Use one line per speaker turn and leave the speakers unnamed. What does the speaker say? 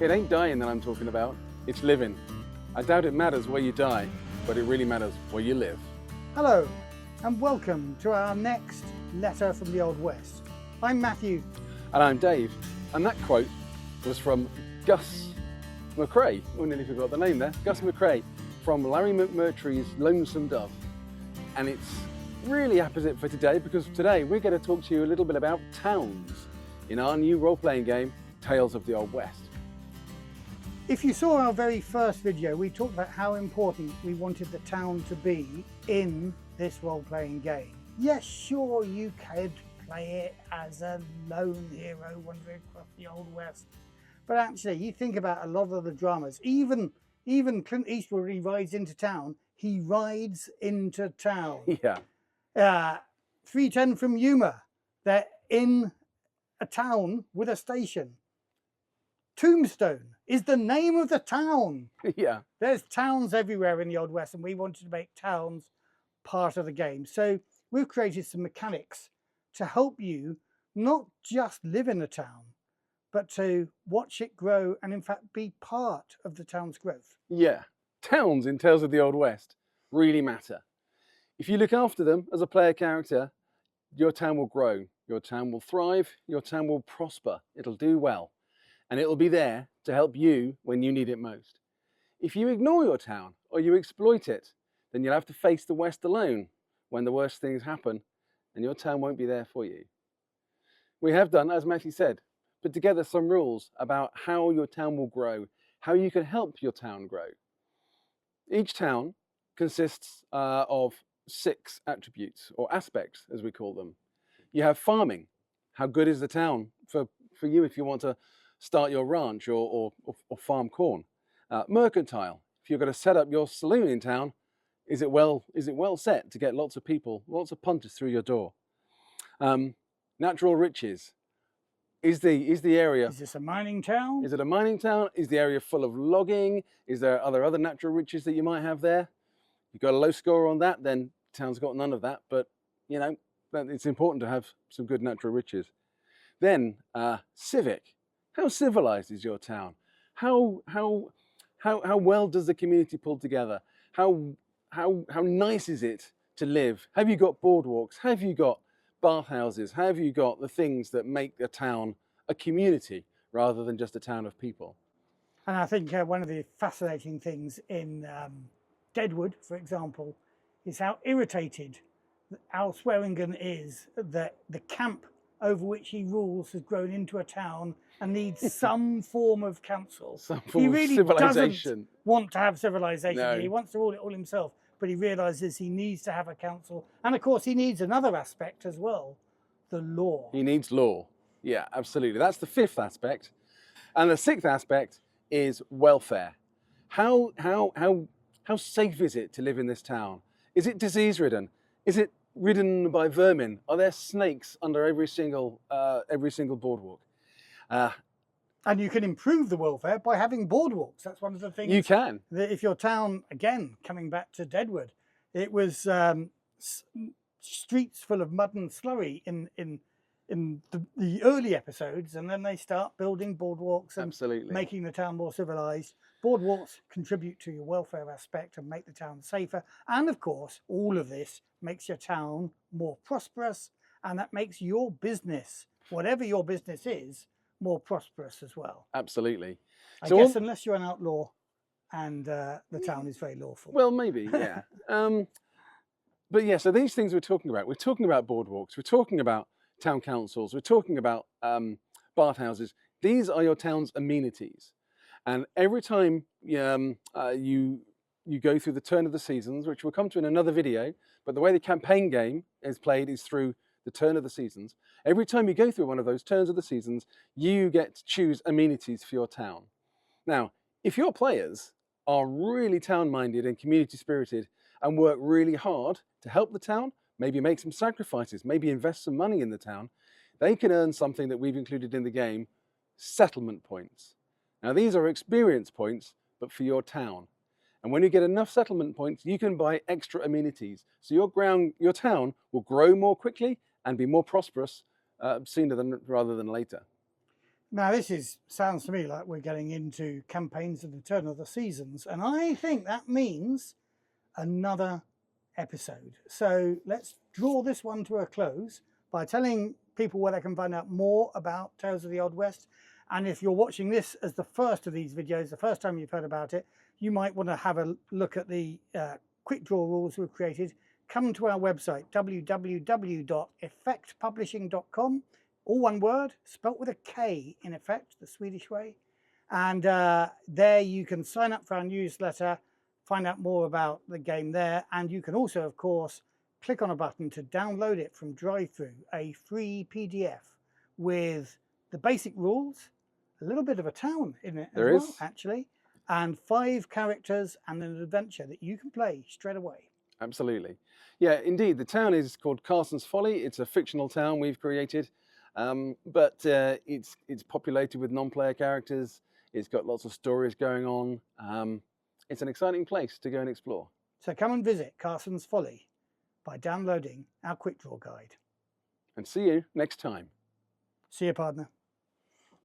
It ain't dying that I'm talking about, it's living. I doubt it matters where you die, but it really matters where you live.
Hello, and welcome to our next letter from the Old West. I'm Matthew.
And I'm Dave, and that quote was from Gus McCrae. Oh, nearly forgot the name there. Gus McCrae from Larry McMurtry's Lonesome Dove. And it's really apposite for today, because today we're going to talk to you a little bit about towns in our new role-playing game, Tales of the Old West.
If you saw our very first video, we talked about how important we wanted the town to be in this role-playing game. Yes, sure, you could play it as a lone hero wandering across the Old West. But actually, you think about a lot of the dramas, even Clint Eastwood, when he rides into town, he rides into town.
Yeah.
310 from Yuma, they're in a town with a station. Tombstone is the name of the town.
Yeah.
There's towns everywhere in the Old West, and we wanted to make towns part of the game. So we've created some mechanics to help you not just live in a town, but to watch it grow and in fact be part of the town's growth.
Yeah. Towns in Tales of the Old West really matter. If you look after them as a player character, your town will grow, your town will thrive, your town will prosper, it'll do well, and it'll be there to help you when you need it most. If you ignore your town or you exploit it, then you'll have to face the West alone when the worst things happen, and your town won't be there for you. We have done, as Matthew said, put together some rules about how your town will grow, how you can help your town grow. Each town consists of 6 attributes, or aspects as we call them. You have farming. How good is the town for you if you want to start your ranch or farm corn? Mercantile. If you're going to set up your saloon in town, is it well set to get lots of people, lots of punters through your door? Natural riches. Is the area...
Is this a mining town?
Is it a mining town? Is the area full of logging? Are there other natural riches that you might have there? You've got a low score on that, then town's got none of that. But, you know, it's important to have some good natural riches. Then, civic. How civilized is your town? How well does the community pull together? How nice is it to live? Have you got boardwalks? Have you got bathhouses? Have you got the things that make a town a community rather than just a town of people?
And I think one of the fascinating things in Deadwood, for example, is how irritated Al Swearingen is that the camp over which he rules has grown into a town and needs some form of council.
He really
doesn't want to have civilization.
No.
He wants to rule it all himself, but he realizes he needs to have a council. And of course, he needs another aspect as well, the law.
He needs law. Yeah, absolutely. That's the 5th aspect. And the 6th aspect is welfare. How safe is it to live in this town? Is it disease-ridden? Is it ridden by vermin? Are there snakes under every single boardwalk?
And you can improve the welfare by having boardwalks. That's one of the things.
You can.
That if your town, again, coming back to Deadwood, it was streets full of mud and slurry in the early episodes, and then they start building boardwalks and
Absolutely.
making the town more civilized. Boardwalks contribute to your welfare aspect and make the town safer. And of course, all of this makes your town more prosperous, and that makes your business, whatever your business is, more prosperous as well.
Absolutely.
I guess unless you're an outlaw and the town is very lawful.
Well, maybe, yeah. But yeah, so these things we're talking about boardwalks, we're talking about town councils, we're talking about bathhouses. These are your town's amenities. And every time you go through the turn of the seasons, which we'll come to in another video, but the way the campaign game is played is through the turn of the seasons. Every time you go through one of those turns of the seasons, you get to choose amenities for your town. Now, if your players are really town-minded and community-spirited and work really hard to help the town, maybe make some sacrifices, maybe invest some money in the town, they can earn something that we've included in the game, settlement points. Now, these are experience points, but for your town. And when you get enough settlement points, you can buy extra amenities. So your town will grow more quickly and be more prosperous sooner rather than later.
Now sounds to me like we're getting into campaigns of the turn of the seasons, and I think that means another episode. So let's draw this one to a close by telling people where they can find out more about Tales of the Old West. And if you're watching this as the first of these videos, the first time you've heard about it, you might want to have a look at the quick draw rules we've created. Come to our website, www.effectpublishing.com, all one word, spelt with a K in effect, the Swedish way. And there you can sign up for our newsletter, find out more about the game there. And you can also, of course, click on a button to download it from Drive-Thru, a free PDF with the basic rules, a little bit of a town in it as well, actually, and 5 characters and an adventure that you can play straight away.
Absolutely. Yeah, indeed. The town is called Carson's Folly. It's a fictional town we've created, but it's populated with non-player characters. It's got lots of stories going on. It's an exciting place to go and explore.
So come and visit Carson's Folly by downloading our quick draw guide.
And see you next time.
See you, partner.